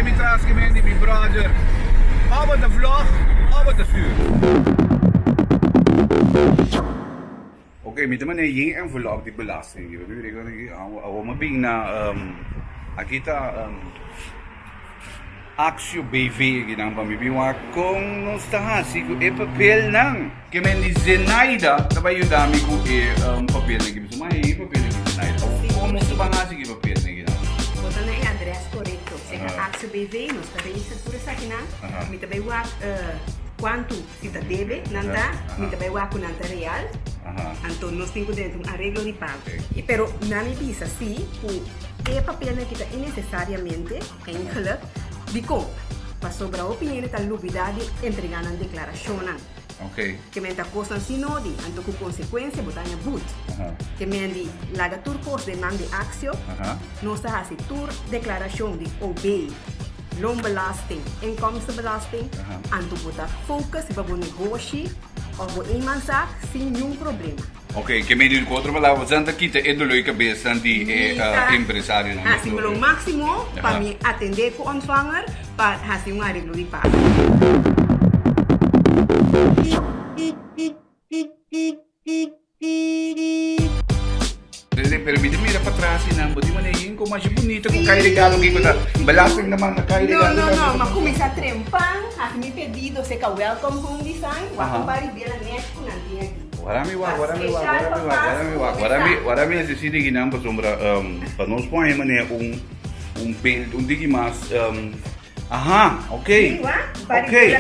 Bij mijn transgemeente, mijn brother. Over de vlog, over de vuur. Oké, met de manier je envelop die belasting. Ik wil me bijna akita Axio BV ginang pamimiwa kung nostahasi ko papel nang kemen di Zenaida tabay yung dami ko papel na gibis may papel na Zenaida kung mo sa bangasi gi papel na ginang bota na address correto seka Axio BV nos tabe isa pura sa kinang mi tabe wa quanto si ta debe nanta mi tabe wa ko nanta real anto nos tenho dentro arreglo de pago pero nami bisa si ku papel na kita innecessariamente em geluk Dico, para sobrar a opinião da novidade entregar na declaração. Ok. Que menta coisa assim não de, então com consequência botar na boot. Que mendi laga tur pos de man de axio, não está assim tur declaração de OB, loonbelasting, inkomstenbelasting, então botar focus para o negócio ou o imansak sem nenhum problema. Ok, que meio de encontro para lá, você anda aqui te edoloi cabeça de empresário não? Assim, o máximo para me atender com o ontvanger para fazer arreglo de pago. Permite mira para trás e não, pode manejar como mais bonito com cai regalo que conta, belasting naman na cai regalo. Não, mas começa a trempar, assim me pedido, se ka welcome home design, wa pari bila net ko nanti aqui. Warami necessita que não para sombra para nós põe mané bel digi mas ok. Ok.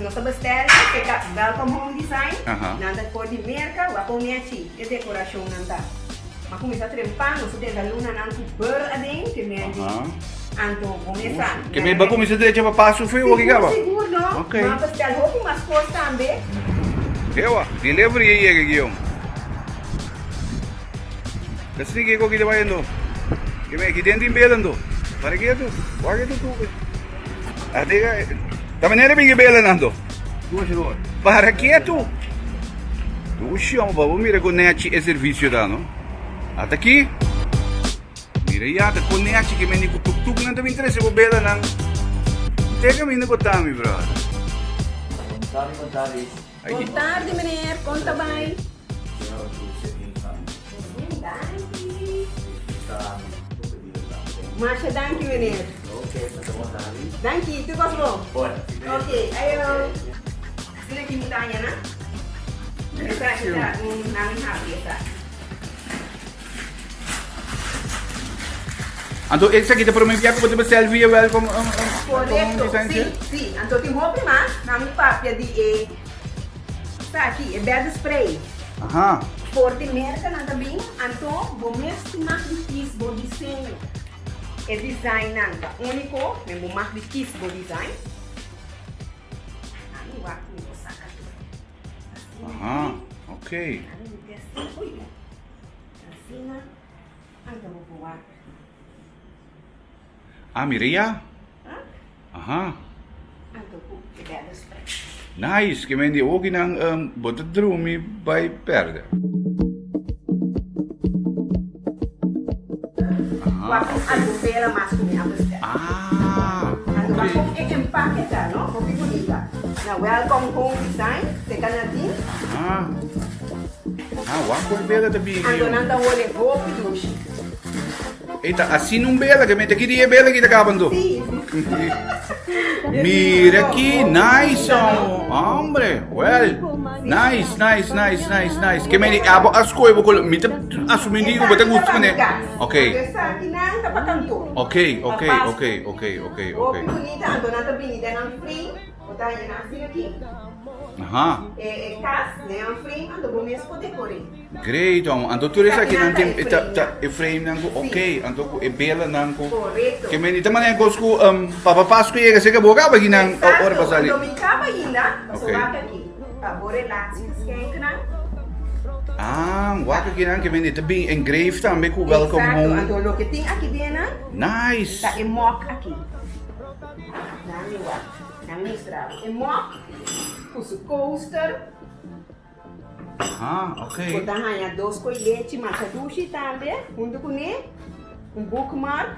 Nós abastecemos, se ka welcome home design, nanda for de merca, wa com mechi, e decoração nanda. Mas começa a trempar, nós temos a luna nanti ber adem, que mendi. Anto começar. Que me vai começar a deixar para passo feio aqui gaba. Seguro, não? Ok. Mas abastece roupa, mas coisa também. Ewa, delivery iya kagiyong. Kasi ko kita bayan do. Kaya kita din belan do. Para kaya do. Wag ito to. Ate ka. Tama nere bingi belan nando. Duas. Para kaya to. Duas mo babo mira ko neachi e servicio da no. At aqui. Mira yata ko neachi que me ni ko tuk nando me interessa ko belan nang. Teka me na ko tami brother. Contare. Boa tarde, meneer. Conta bem. Masha, dank u, meneer. Dank u. Tu was bom? Ok, ayo. Sila kimutanya na? Kita, namin happy, esa. Anto, essa aqui tá para mim, que pode selfie, welcome. Correto, sim. Anto, tem roupa, mas namin papia de tá aqui, é bad spray. Forte merca nada bem, então vou mesmo mais difícil bom desenho. É design nada, único, mesmo mais difícil bom design. Aí eu acho que vou sacar tudo. Ok. Aí eu testo, oi, assim, então vou voar. Mireia? Então é bad spray. Nice, que mendi ook nang botadrumi by perde. Algo pela mais comigo. Mas como é empaque tá, não? Como bonita. Na welcome home design, se canadinho. Wako bela tabi. Ando nanda olhe roupa duche. Eita, assim não bela, que me aqui dia bela que tá acabando. Sim. Mira aqui, nice, hombre. Well, nice. Que me abo as coisas vou colocar, me assumindo que vou ter gosto né. Ok. Ok. Bonita, ando nanda bem, não free. Botar aí na aqui. É cas, né? Frame, ando bom mesmo poder correr. Great, ando tudo isso aqui não tem é frame nango, ok, ando é bela nango. Correto. Que me também é gosto papa Pasco e que boga ba ginang ora basali. Dominica ba ainda? So aqui. Tá, relax, skank na. Waka ginang que me também engraved também com welcome home. Ando lo que tem aqui dentro. Nice. Tá em mock aqui. Nami wa. Nami extra. Em mock. Puso coaster. Ok. Botar aí dois coiletes, massa duche também. Junto com ele. Bookmark.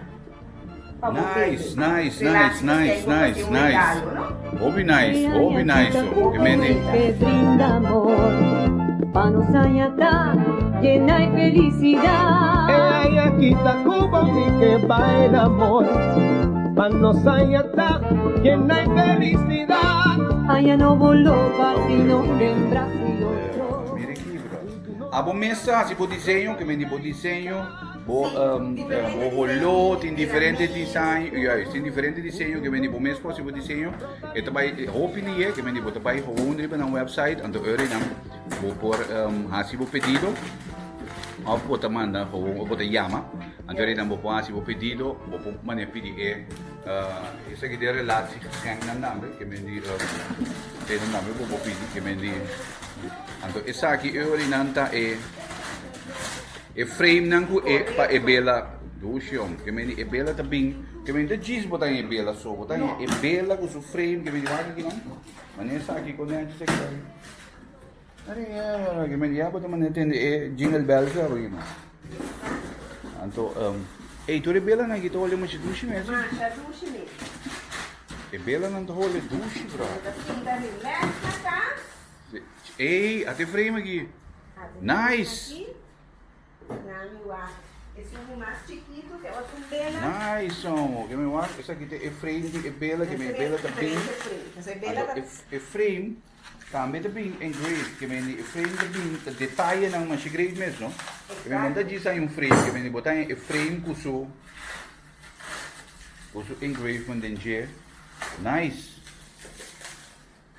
Nice, nice, nice, nice, nice, nice. Hobby nice, oh. Que meni. Que brinda amor, panos añata, llena de felicidad. Ella quita Cuba y que va el amor. Manos añata, llena de felicidad. Allá no voló, patino en Brasil otro. Mira aqui, bro. A bom mesa, se for desenho, que meni por desenho, bo rolô, tem diferentes desenhos, tem diferentes desenhos que meni por mesa, se for desenho, e também roupa nie, que meni por também gewoon riba na website, então eu não vou por hasibo pedido. Of bota manda gewoon bota yama. Então ele não vou hasibo pedido, vou mane pedir isso aqui de relatie geschenk na nome, que meni tem nome vou pedir, que meni. Então essa aqui eu nanta e frame nangu pa bela dushom que meni bela também que meni de jeans botar em bela só botar em bela com o frame que meni vai aqui não mas essa aqui quando a gente se quer que meni já botar mani tem jingle bells já aí não então tu é bela na que tu olha muito dushi mesmo Mancha duche mesmo. é bela não tu olha dushi bro Ainda relaxa, tá? ei até frame aqui nice. Esse é o mais chiquito, que é o bela. Nice, que me guarda, essa aqui é frame, é bela, que me bela também. Essa é bela. É frame, também também engraved, que me frame também, detalhe não, mas engraved mesmo, que me manda disso aí frame, que me botar em frame com o engraved com dentje, nice.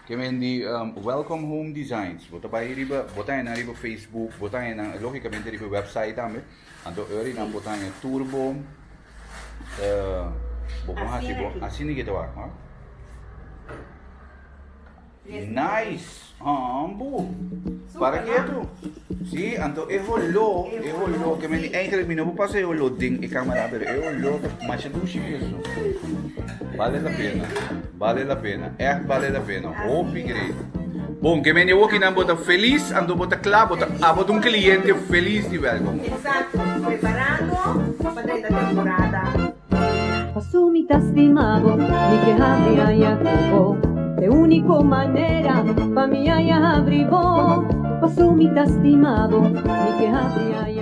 Que me welcome home designs, botar aí riba, botar na riba Facebook, botar na logicamente riba website também. Então eu iria botar em turbo, assim que tá, ó. Nice, ambo. Para que tu? Sim, então eu rolou, que me eigenlijk me não passei o loading e câmera, eu rolou, mas não sei isso. Vale a pena, vale a pena, hope great. Bom, que me eu aqui não bota feliz, ando bota claro, bota cliente feliz de welcome. Exato, preparando para dentro da temporada. Pasó mi estimado, mi que habría ya jugó. De único manera, pa' mi ya abrigó. Pasó mi estimado, mi que habría ya